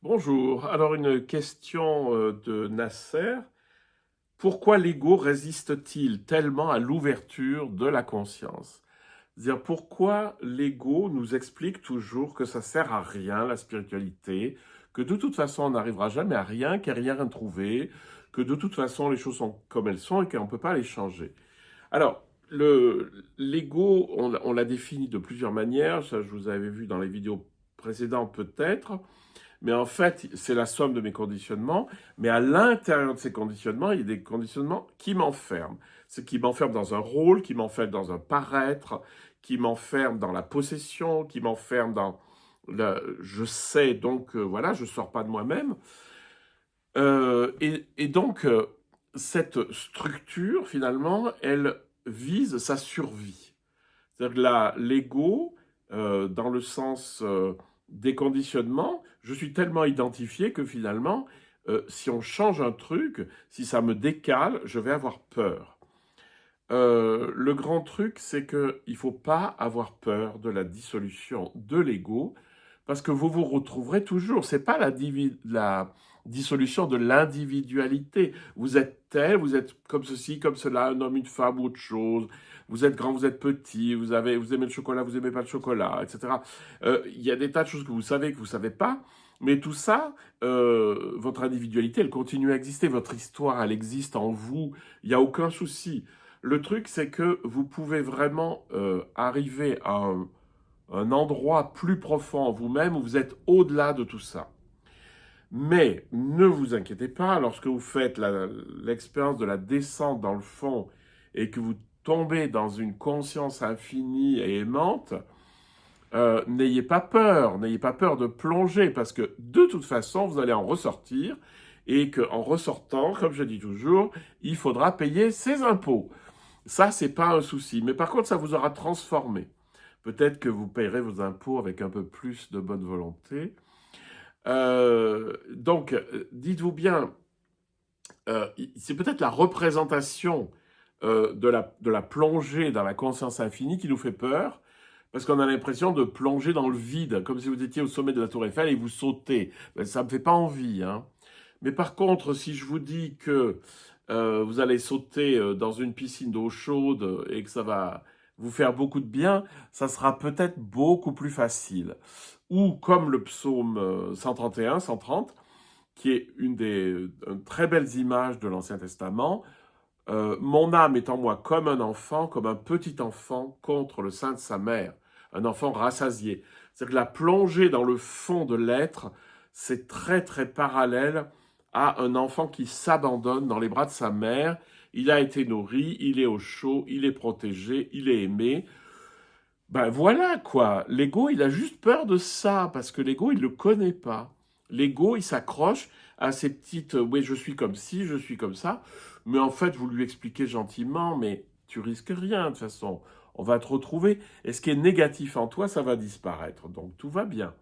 Bonjour. Alors une question de Nasser. Pourquoi l'ego résiste-t-il tellement à l'ouverture de la conscience? C'est-à-dire pourquoi l'ego nous explique toujours que ça sert à rien la spiritualité, que de toute façon on n'arrivera jamais à rien, qu'il n'y a rien à trouver, que de toute façon les choses sont comme elles sont et qu'on ne peut pas les changer. Alors, l'ego, on l'a défini de plusieurs manières, ça je vous avais vu dans les vidéos précédentes peut-être. Mais en fait, c'est la somme de mes conditionnements. Mais à l'intérieur de ces conditionnements, il y a des conditionnements qui m'enferment. Ce qui m'enferme dans un rôle, qui m'enferme dans un paraître, qui m'enferme dans la possession, qui m'enferme dans le je sais, donc voilà, je ne sors pas de moi-même. Et donc, cette structure, finalement, elle vise sa survie. C'est-à-dire que l'ego, dans le sens des conditionnements, je suis tellement identifié que finalement, si on change un truc, si ça me décale, je vais avoir peur. Le grand truc, c'est qu'il ne faut pas avoir peur de la dissolution de l'ego, parce que vous vous retrouverez toujours. C'est pas la dissolution de l'individualité. Vous êtes tel, vous êtes comme ceci, comme cela, un homme, une femme ou autre chose. Vous êtes grand, vous êtes petit, vous aimez le chocolat, vous aimez pas le chocolat, etc. Il y a des tas de choses que vous savez pas. Mais tout ça, votre individualité, elle continue à exister. Votre histoire, elle existe en vous. Il n'y a aucun souci. Le truc, c'est que vous pouvez vraiment arriver à un endroit plus profond en vous-même où vous êtes au-delà de tout ça. Mais ne vous inquiétez pas, lorsque vous faites l'expérience de la descente dans le fond et que vous tombez dans une conscience infinie et aimante, n'ayez pas peur de plonger, parce que de toute façon, vous allez en ressortir, et qu'en ressortant, comme je dis toujours, il faudra payer ses impôts. Ça, c'est pas un souci. Mais par contre, ça vous aura transformé. Peut-être que vous payerez vos impôts avec un peu plus de bonne volonté. Donc, dites-vous bien, c'est peut-être la représentation de la plongée dans la conscience infinie qui nous fait peur, parce qu'on a l'impression de plonger dans le vide, comme si vous étiez au sommet de la tour Eiffel et vous sautez. Ben, ça ne me fait pas envie, hein. Mais par contre, si je vous dis que vous allez sauter dans une piscine d'eau chaude et que ça va vous faire beaucoup de bien, ça sera peut-être beaucoup plus facile. Ou comme le psaume 131, 130, qui est une très belles images de l'Ancien Testament. Mon âme est en moi comme un enfant, comme un petit enfant contre le sein de sa mère, un enfant rassasié. C'est-à-dire que la plongée dans le fond de l'être, c'est très très parallèle à un enfant qui s'abandonne dans les bras de sa mère. Il a été nourri, il est au chaud, il est protégé, il est aimé. Ben voilà quoi, l'ego il a juste peur de ça, parce que l'ego il ne le connaît pas. L'ego il s'accroche à ces petites, oui je suis comme ci, je suis comme ça, mais en fait vous lui expliquez gentiment, mais tu risques rien de toute façon, on va te retrouver, et ce qui est négatif en toi ça va disparaître, donc tout va bien.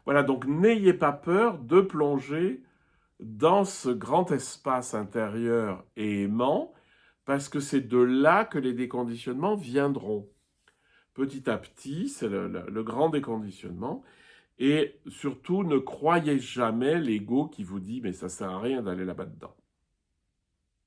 Voilà, donc n'ayez pas peur de plonger dans ce grand espace intérieur et aimant, parce que c'est de là que les déconditionnements viendront petit à petit, c'est le grand déconditionnement. Et surtout, ne croyez jamais l'ego qui vous dit « mais ça sert à rien d'aller là-bas dedans ».